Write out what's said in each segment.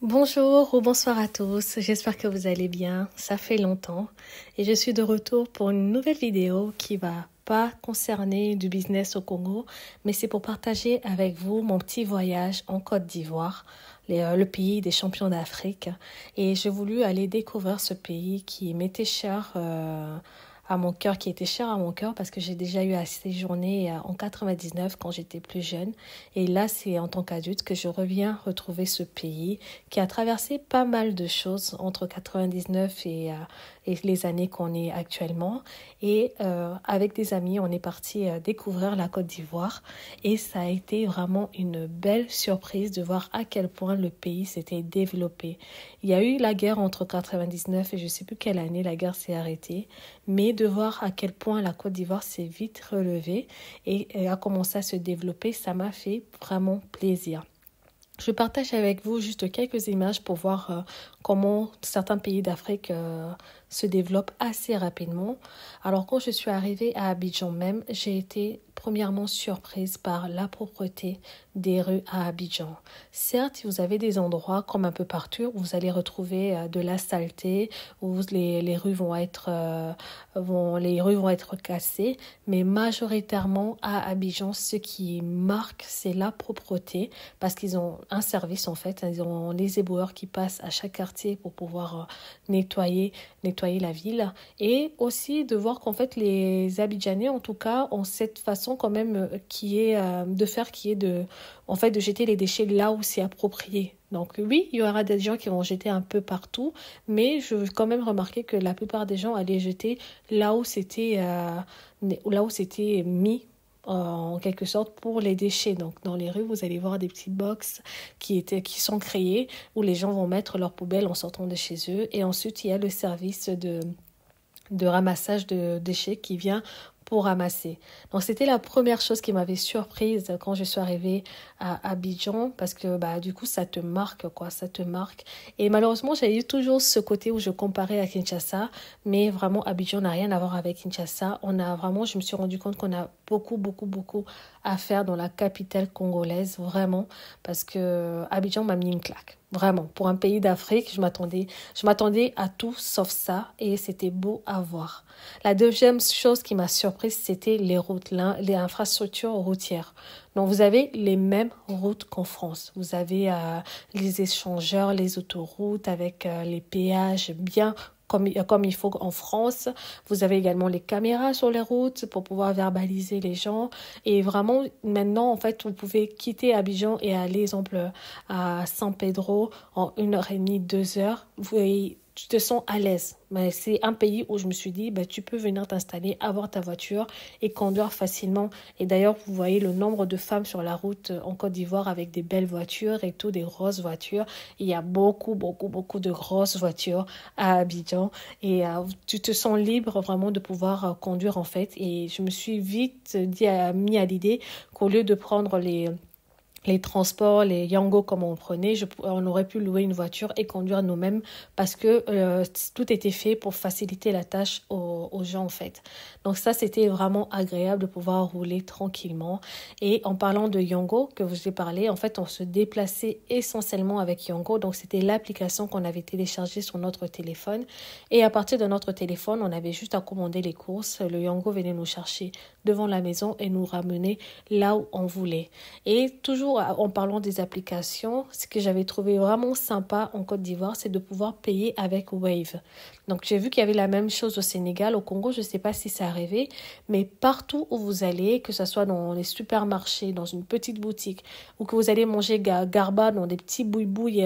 Bonjour ou bonsoir à tous, j'espère que vous allez bien, ça fait longtemps et je suis de retour pour une nouvelle vidéo qui va pas concerner du business au Congo, mais c'est pour partager avec vous mon petit voyage en Côte d'Ivoire, le pays des champions d'Afrique. Et j'ai voulu aller découvrir ce pays qui m'était cher à mon cœur, qui était cher à mon cœur parce que j'ai déjà eu à séjourner en 99 quand j'étais plus jeune. Et là, c'est en tant qu'adulte que je reviens retrouver ce pays qui a traversé pas mal de choses entre 99 et les années qu'on est actuellement. Et avec des amis, on est parti découvrir la Côte d'Ivoire. Et ça a été vraiment une belle surprise de voir à quel point le pays s'était développé. Il y a eu la guerre entre 99 et je ne sais plus quelle année la guerre s'est arrêtée. Mais de voir à quel point la Côte d'Ivoire s'est vite relevée et a commencé à se développer, ça m'a fait vraiment plaisir. Je partage avec vous juste quelques images pour voir comment certains pays d'Afrique se développent assez rapidement. Alors quand je suis arrivée à Abidjan même, j'ai été premièrement surprise par la propreté des rues à Abidjan. Certes, vous avez des endroits comme un peu partout où vous allez retrouver de la saleté, où les rues vont être cassées, mais majoritairement à Abidjan, ce qui marque, c'est la propreté parce qu'ils ont un service en fait, ils ont les éboueurs qui passent à chaque quartier pour pouvoir nettoyer la ville et aussi de voir qu'en fait les Abidjanais en tout cas ont cette façon quand même qui est de jeter les déchets là où c'est approprié. Donc oui, il y aura des gens qui vont jeter un peu partout, mais je veux quand même remarquer que la plupart des gens allaient jeter là où c'était mis en quelque sorte pour les déchets. Donc dans les rues, vous allez voir des petits box qui sont créés où les gens vont mettre leurs poubelles en sortant de chez eux. Et ensuite, il y a le service de ramassage de déchets qui vient pour ramasser. Donc c'était la première chose qui m'avait surprise quand je suis arrivée à Abidjan parce que du coup ça te marque ça te marque. Et malheureusement, j'ai eu toujours ce côté où je comparais à Kinshasa, mais vraiment Abidjan n'a rien à voir avec Kinshasa. Je me suis rendu compte qu'on a beaucoup à faire dans la capitale congolaise, vraiment, parce que Abidjan m'a mis une claque. Vraiment, pour un pays d'Afrique, je m'attendais à tout sauf ça et c'était beau à voir. La deuxième chose qui m'a surprise, c'était les routes, les infrastructures routières. Donc, vous avez les mêmes routes qu'en France. Vous avez les échangeurs, les autoroutes avec les péages bien comme il faut en France. Vous avez également les caméras sur les routes pour pouvoir verbaliser les gens. Et vraiment, maintenant, en fait, vous pouvez quitter Abidjan et aller, exemple, à San Pedro en 1h30, 2 heures. Tu te sens à l'aise. Mais c'est un pays où je me suis dit, tu peux venir t'installer, avoir ta voiture et conduire facilement. Et d'ailleurs, vous voyez le nombre de femmes sur la route en Côte d'Ivoire avec des belles voitures et tout, des grosses voitures. Il y a beaucoup de grosses voitures à Abidjan. Et tu te sens libre vraiment de pouvoir conduire en fait. Et je me suis vite mis à l'idée qu'au lieu de prendre les transports, les Yango comme on prenait, on aurait pu louer une voiture et conduire nous-mêmes parce que tout était fait pour faciliter la tâche aux gens en fait. Donc ça, c'était vraiment agréable de pouvoir rouler tranquillement. Et en parlant de Yango que je vous ai parlé, en fait, on se déplaçait essentiellement avec Yango. Donc c'était l'application qu'on avait téléchargée sur notre téléphone. Et à partir de notre téléphone, on avait juste à commander les courses. Le Yango venait nous chercher devant la maison et nous ramener là où on voulait. Et toujours en parlant des applications, ce que j'avais trouvé vraiment sympa en Côte d'Ivoire, c'est de pouvoir payer avec Wave. Donc j'ai vu qu'il y avait la même chose au Sénégal, au Congo, je ne sais pas si c'est arrivé, mais partout où vous allez, que ce soit dans les supermarchés, dans une petite boutique, ou que vous allez manger garba dans des petits boui-boui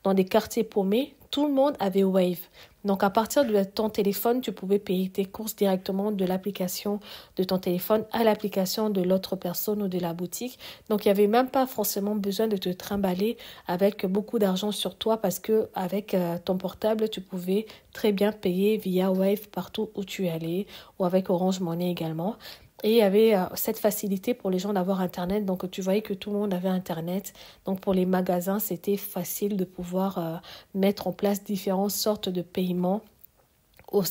dans des quartiers paumés, tout le monde avait Wave. Donc, à partir de ton téléphone, tu pouvais payer tes courses directement de l'application de ton téléphone à l'application de l'autre personne ou de la boutique. Donc, il n'y avait même pas forcément besoin de te trimballer avec beaucoup d'argent sur toi parce que avec ton portable, tu pouvais très bien payer via Wave partout où tu allais ou avec Orange Money également. Et il y avait cette facilité pour les gens d'avoir Internet. Donc, tu voyais que tout le monde avait Internet. Donc, pour les magasins, c'était facile de pouvoir mettre en place différentes sortes de paiements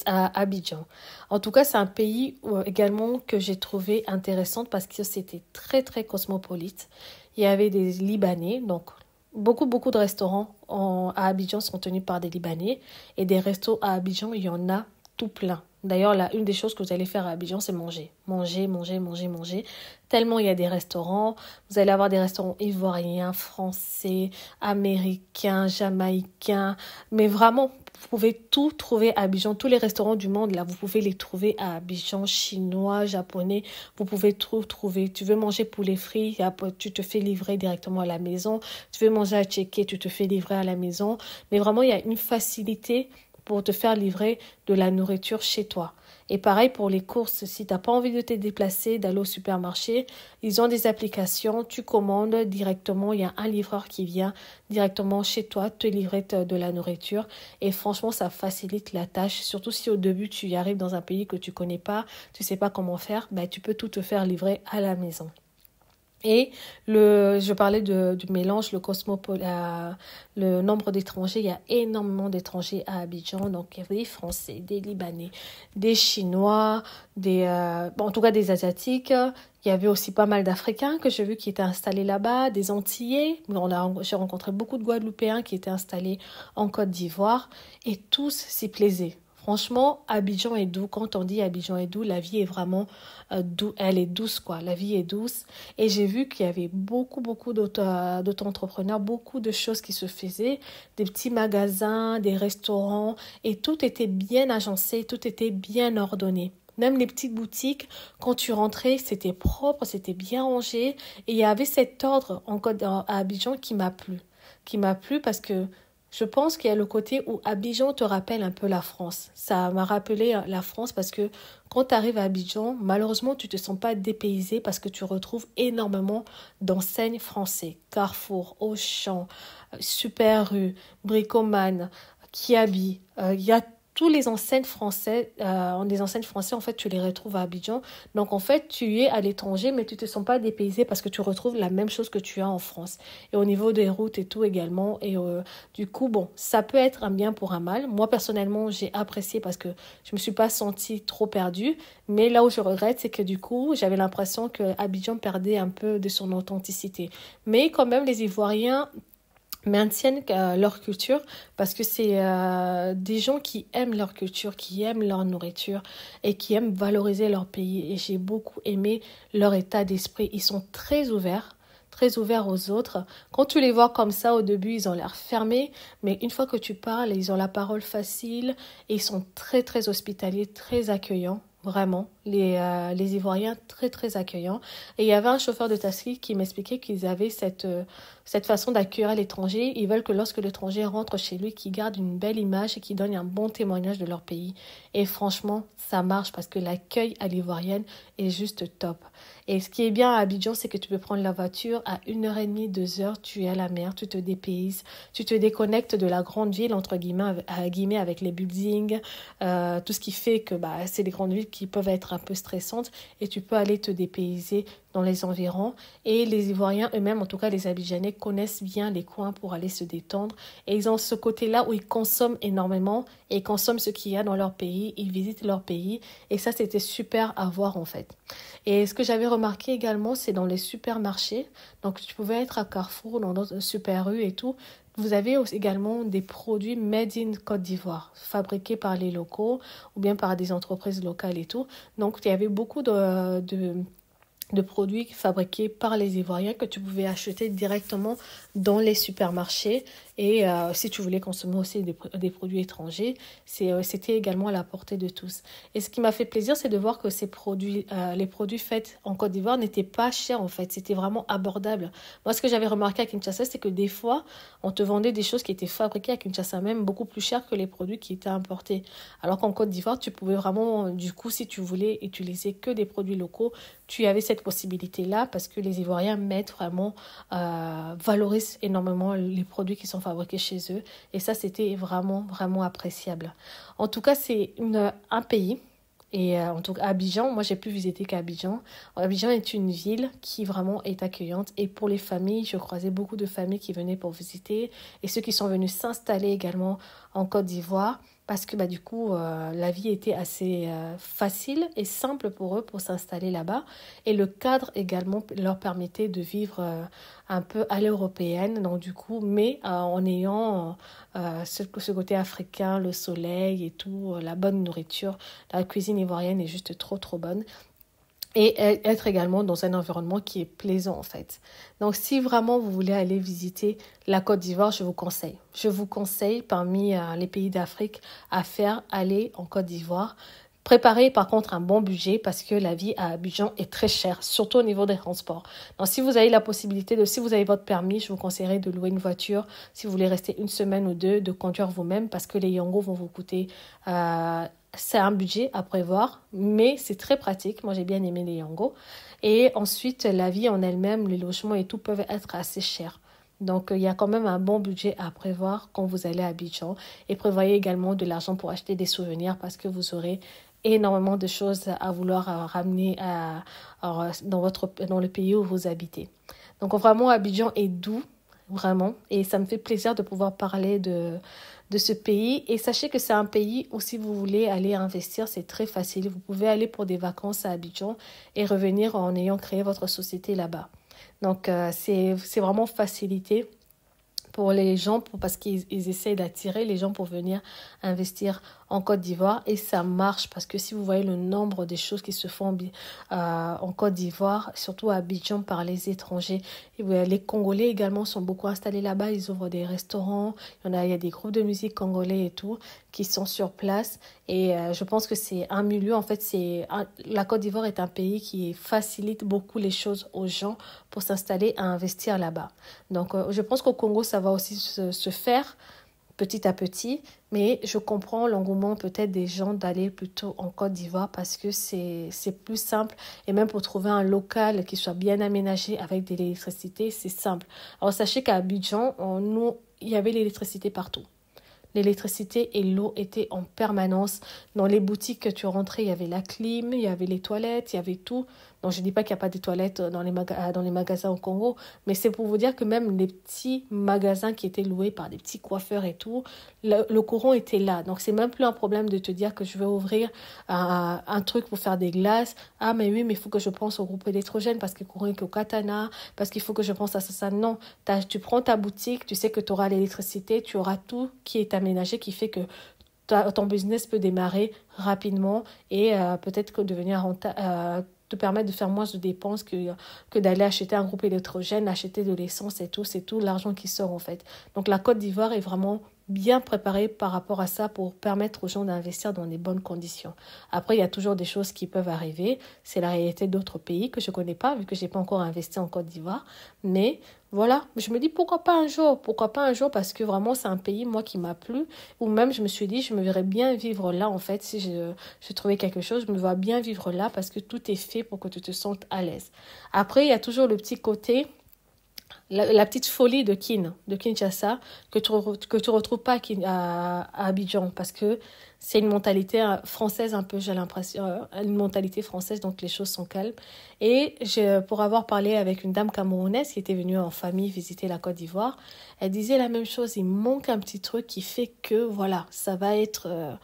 à Abidjan. En tout cas, c'est un pays également que j'ai trouvé intéressant parce que c'était très, très cosmopolite. Il y avait des Libanais, donc beaucoup de restaurants à Abidjan sont tenus par des Libanais. Et des restos à Abidjan, il y en a tout plein. D'ailleurs, là, une des choses que vous allez faire à Abidjan, c'est manger. Manger, manger, manger, manger. Tellement il y a des restaurants. Vous allez avoir des restaurants ivoiriens, français, américains, jamaïcains. Mais vraiment, vous pouvez tout trouver à Abidjan. Tous les restaurants du monde, là, vous pouvez les trouver à Abidjan. Chinois, japonais, vous pouvez tout trouver. Tu veux manger poulet frit, tu te fais livrer directement à la maison. Tu veux manger à Tchéké, tu te fais livrer à la maison. Mais vraiment, il y a une facilité pour te faire livrer de la nourriture chez toi. Et pareil pour les courses, si tu n'as pas envie de te déplacer, d'aller au supermarché, ils ont des applications, tu commandes directement, il y a un livreur qui vient directement chez toi te livrer de la nourriture. Et franchement, ça facilite la tâche, surtout si au début tu y arrives dans un pays que tu connais pas, tu sais pas comment faire, ben, tu peux tout te faire livrer à la maison. Et je parlais du mélange, le nombre d'étrangers. Il y a énormément d'étrangers à Abidjan. Donc, il y avait des Français, des Libanais, des Chinois, en tout cas des Asiatiques. Il y avait aussi pas mal d'Africains que j'ai vu qui étaient installés là-bas, des Antillais. J'ai rencontré beaucoup de Guadeloupéens qui étaient installés en Côte d'Ivoire et tous s'y plaisaient. Franchement, Abidjan est doux. Quand on dit Abidjan est doux, la vie est vraiment douce. Elle est douce, quoi. La vie est douce. Et j'ai vu qu'il y avait beaucoup d'auto-entrepreneurs, beaucoup de choses qui se faisaient, des petits magasins, des restaurants, et tout était bien agencé, tout était bien ordonné. Même les petites boutiques, quand tu rentrais, c'était propre, c'était bien rangé. Et il y avait cet ordre à Abidjan qui m'a plu parce que je pense qu'il y a le côté où Abidjan te rappelle un peu la France. Ça m'a rappelé la France parce que quand tu arrives à Abidjan, malheureusement, tu ne te sens pas dépaysé parce que tu retrouves énormément d'enseignes français. Carrefour, Auchan, Super U, Bricoman, Kiabi. Il y a tous les enseignes français, des enseignes français, en fait, tu les retrouves à Abidjan. Donc, en fait, tu es à l'étranger, mais tu ne te sens pas dépaysé parce que tu retrouves la même chose que tu as en France. Et au niveau des routes et tout également. Et du coup, bon, ça peut être un bien pour un mal. Moi, personnellement, j'ai apprécié parce que je ne me suis pas sentie trop perdue. Mais là où je regrette, c'est que du coup, j'avais l'impression que Abidjan perdait un peu de son authenticité. Mais quand même, les Ivoiriens maintiennent leur culture parce que c'est des gens qui aiment leur culture, qui aiment leur nourriture et qui aiment valoriser leur pays. Et j'ai beaucoup aimé leur état d'esprit. Ils sont très ouverts aux autres. Quand tu les vois comme ça, au début, ils ont l'air fermés, mais une fois que tu parles, ils ont la parole facile et ils sont très hospitaliers, très accueillants. Vraiment, les Ivoiriens très accueillants. Et il y avait un chauffeur de taxi qui m'expliquait qu'ils avaient cette façon d'accueillir l'étranger. Ils veulent que lorsque l'étranger rentre chez lui, qu'il garde une belle image et qu'il donne un bon témoignage de leur pays. Et franchement, ça marche parce que l'accueil à l'ivoirienne est juste top. Et ce qui est bien à Abidjan, c'est que tu peux prendre la voiture à 1h30, 2h, tu es à la mer, tu te dépayses, tu te déconnectes de la grande ville, entre guillemets, avec les buildings, tout ce qui fait que c'est des grandes villes qui peuvent être un peu stressantes et tu peux aller te dépayser dans les environs. Et les Ivoiriens eux-mêmes, en tout cas les Abidjanais, connaissent bien les coins pour aller se détendre. Et ils ont ce côté-là où ils consomment énormément et ils consomment ce qu'il y a dans leur pays, ils visitent leur pays. Et ça, c'était super à voir en fait. Et ce que j'avais remarqué également, c'est dans les supermarchés. Donc, tu pouvais être à Carrefour, dans d'autres Super U et tout. Vous avez également des produits made in Côte d'Ivoire, fabriqués par les locaux ou bien par des entreprises locales et tout. Donc, il y avait beaucoup de produits fabriqués par les Ivoiriens que tu pouvais acheter directement dans les supermarchés. Et si tu voulais consommer aussi des produits étrangers, c'était également à la portée de tous. Et ce qui m'a fait plaisir, c'est de voir que les produits faits en Côte d'Ivoire n'étaient pas chers en fait. C'était vraiment abordable. Moi, ce que j'avais remarqué à Kinshasa, c'est que des fois, on te vendait des choses qui étaient fabriquées à Kinshasa même beaucoup plus chères que les produits qui étaient importés. Alors qu'en Côte d'Ivoire, tu pouvais vraiment, du coup, si tu voulais utiliser que des produits locaux, tu avais cette possibilité-là parce que les Ivoiriens valorisent énormément les produits qui sont fabriqués chez eux. Et ça, c'était vraiment appréciable. En tout cas, c'est un pays. Et en tout cas, Abidjan, moi, j'ai pu visiter qu'Abidjan. Abidjan est une ville qui vraiment est accueillante. Et pour les familles, je croisais beaucoup de familles qui venaient pour visiter. Et ceux qui sont venus s'installer également en Côte d'Ivoire. parce que du coup, la vie était assez facile et simple pour eux pour s'installer là-bas. Et le cadre également leur permettait de vivre un peu à l'européenne, donc du coup, mais en ayant ce côté africain, le soleil et tout, la bonne nourriture. La cuisine ivoirienne est juste trop, trop bonne. Et être également dans un environnement qui est plaisant en fait. Donc si vraiment vous voulez aller visiter la Côte d'Ivoire, je vous conseille. Je vous conseille parmi les pays d'Afrique à faire aller en Côte d'Ivoire. Préparez par contre un bon budget parce que la vie à Abidjan est très chère, surtout au niveau des transports. Donc si vous avez la possibilité si vous avez votre permis, je vous conseillerais de louer une voiture. Si vous voulez rester une semaine ou deux, de conduire vous-même parce que les Yango vont vous coûter c'est un budget à prévoir, mais c'est très pratique. Moi, j'ai bien aimé les Yango. Et ensuite, la vie en elle-même, les logements et tout peuvent être assez chers. Donc, il y a quand même un bon budget à prévoir quand vous allez à Abidjan. Et prévoyez également de l'argent pour acheter des souvenirs parce que vous aurez énormément de choses à vouloir ramener dans le pays où vous habitez. Donc, vraiment, Abidjan est doux, vraiment. Et ça me fait plaisir de pouvoir parler de ce pays. Et sachez que c'est un pays où si vous voulez aller investir, c'est très facile. Vous pouvez aller pour des vacances à Abidjan et revenir en ayant créé votre société là-bas. Donc, c'est vraiment facilité pour les gens parce qu'ils essayent d'attirer les gens pour venir investir en Côte d'Ivoire et ça marche parce que si vous voyez le nombre de choses qui se font en Côte d'Ivoire, surtout à Abidjan par les étrangers, et les Congolais également sont beaucoup installés là-bas, ils ouvrent des restaurants, il y a des groupes de musique congolais et tout qui sont sur place et je pense que c'est un milieu, en fait la Côte d'Ivoire est un pays qui facilite beaucoup les choses aux gens pour s'installer à investir là-bas. Donc je pense qu'au Congo ça va aussi se faire petit à petit, mais je comprends l'engouement peut-être des gens d'aller plutôt en Côte d'Ivoire parce que c'est plus simple et même pour trouver un local qui soit bien aménagé avec de l'électricité, c'est simple. Alors sachez qu'à Abidjan, il y avait l'électricité partout. L'électricité et l'eau étaient en permanence. Dans les boutiques que tu rentrais, il y avait la clim, il y avait les toilettes, il y avait tout. Donc, je ne dis pas qu'il n'y a pas de toilettes dans les magasins au Congo, mais c'est pour vous dire que même les petits magasins qui étaient loués par des petits coiffeurs et tout, le courant était là. Donc, c'est même plus un problème de te dire que je vais ouvrir un truc pour faire des glaces. Ah, mais oui, mais il faut que je pense au groupe électrogène parce que courant est au katana, parce qu'il faut que je pense à ça. Non, tu prends ta boutique, tu sais que tu auras l'électricité, tu auras tout qui est aménagé, qui fait que ton business peut démarrer rapidement et peut-être que devenir te permettre de faire moins de dépenses que d'aller acheter un groupe électrogène, acheter de l'essence et tout. C'est tout l'argent qui sort en fait. Donc la Côte d'Ivoire est vraiment bien préparée par rapport à ça pour permettre aux gens d'investir dans les bonnes conditions. Après, il y a toujours des choses qui peuvent arriver. C'est la réalité d'autres pays que je ne connais pas vu que je n'ai pas encore investi en Côte d'Ivoire. Mais voilà, je me dis pourquoi pas un jour parce que vraiment c'est un pays moi qui m'a plu ou même je me suis dit je me verrais bien vivre là en fait si je trouvais quelque chose, je me vois bien vivre là parce que tout est fait pour que tu te sentes à l'aise. Après, il y a toujours le petit côté la petite folie de Kinshasa, que tu retrouves pas à Abidjan, parce que c'est une mentalité française un peu, j'ai l'impression, une mentalité française, donc les choses sont calmes. Et pour avoir parlé avec une dame camerounaise qui était venue en famille visiter la Côte d'Ivoire, elle disait la même chose, il manque un petit truc qui fait que, voilà, ça va être...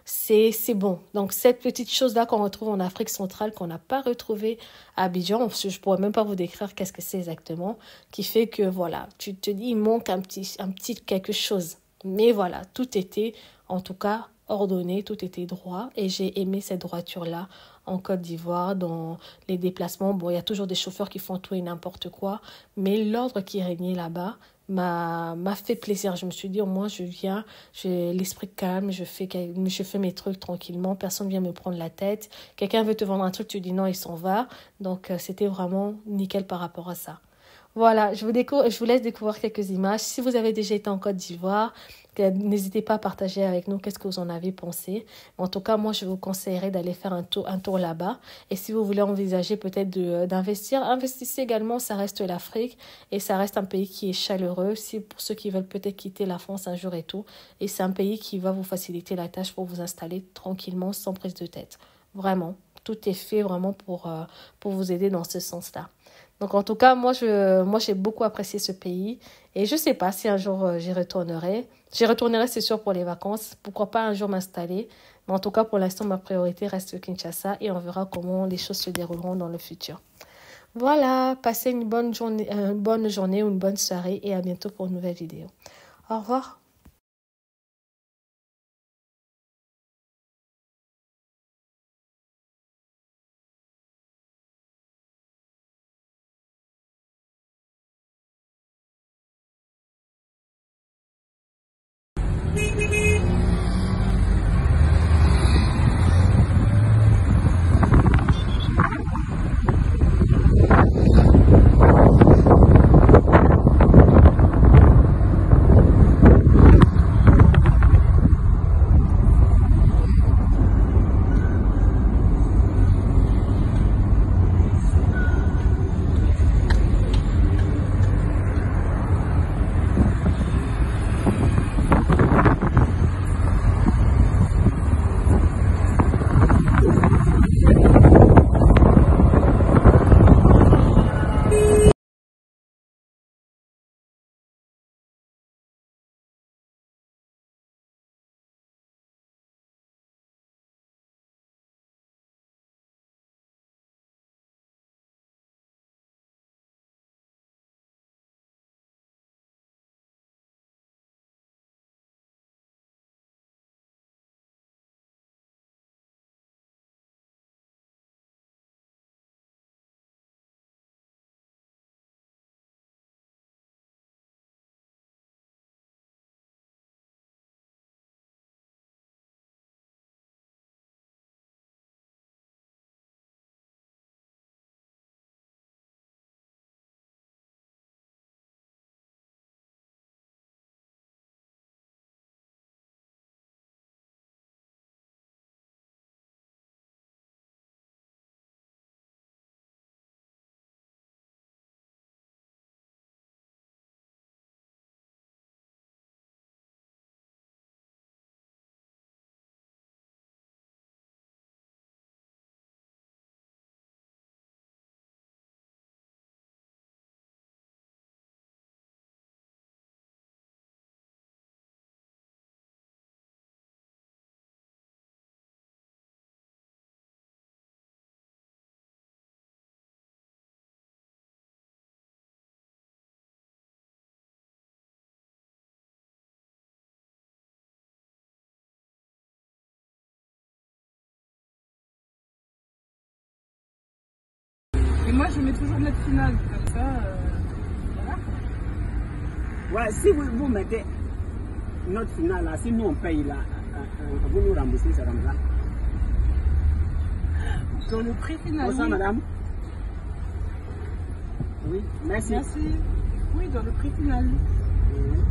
c'est bon. Donc, cette petite chose-là qu'on retrouve en Afrique centrale, qu'on n'a pas retrouvée à Abidjan, je ne pourrais même pas vous décrire qu'est-ce que c'est exactement, qui fait que, voilà, tu te dis, il manque un petit quelque chose. Mais voilà, tout était, en tout cas, ordonné, tout était droit. Et j'ai aimé cette droiture-là en Côte d'Ivoire, dans les déplacements. Bon, il y a toujours des chauffeurs qui font tout et n'importe quoi, mais l'ordre qui régnait là-bas, m'a fait plaisir. Je me suis dit, au moins, je viens, j'ai l'esprit calme, je fais mes trucs tranquillement, personne ne vient me prendre la tête. Quelqu'un veut te vendre un truc, tu dis non, il s'en va. Donc, c'était vraiment nickel par rapport à ça. Voilà, je vous laisse découvrir quelques images. Si vous avez déjà été en Côte d'Ivoire, n'hésitez pas à partager avec nous qu'est-ce que vous en avez pensé. En tout cas, moi, je vous conseillerais d'aller faire un tour là-bas. Et si vous voulez envisager peut-être d'investir, investissez également, ça reste l'Afrique et ça reste un pays qui est chaleureux. Pour ceux qui veulent peut-être quitter la France un jour et tout. Et c'est un pays qui va vous faciliter la tâche pour vous installer tranquillement, sans prise de tête. Vraiment, tout est fait vraiment pour vous aider dans ce sens-là. Donc en tout cas, moi j'ai beaucoup apprécié ce pays et je sais pas si un jour j'y retournerai. J'y retournerai, c'est sûr, pour les vacances. Pourquoi pas un jour m'installer. Mais en tout cas, pour l'instant, ma priorité reste Kinshasa et on verra comment les choses se dérouleront dans le futur. Voilà, passez une bonne journée ou une bonne soirée et à bientôt pour une nouvelle vidéo. Au revoir. Et moi, je mets toujours notre finale, comme ça, voilà. Ouais, si vous mettez notre finale là, si nous on paye là, vous nous remboursez ça comme ça. Dans le prix final. Bonsoir, Oui. madame. Oui, merci. Merci. Oui, dans le prix final.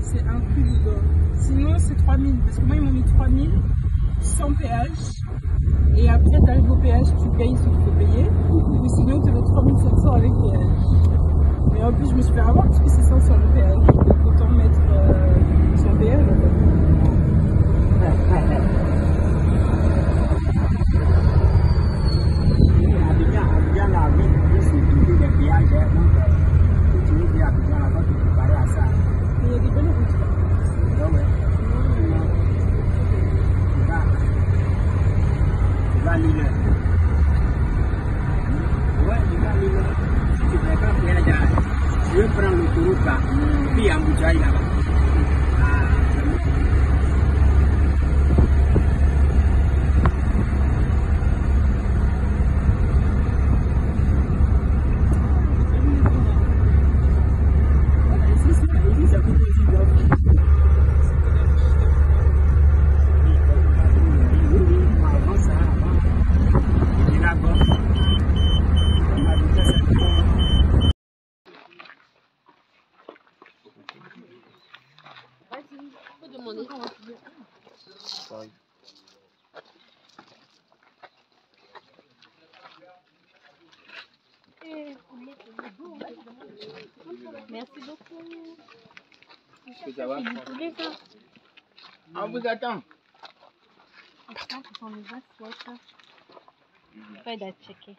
C'est inclus dedans. Sinon, c'est 3000. Parce que moi, ils m'ont mis 3000 sans péage. Et après, tu arrives au péage, tu payes ce qu'il faut payer. Ou sinon, tu veux 3700 avec péage. Mais en plus, je me suis fait avoir parce que c'est 500 le péage. Donc, autant mettre sans péage. Abidjan, la ville, c'est tout des péages. Donc, tu veux dire Abidjan, là-bas, tu peux préparer à ça. Mais il y a des bonnes routes là. Ouais. Tu vas à Lille. Ouais, tu vas à Lille. Si tu ne prépares péage, je vais prendre l'autoroute là. Puis à Moudjaï là-bas. Merci beaucoup. Est-ce que ça va? On vous attend. Pas d'être checké.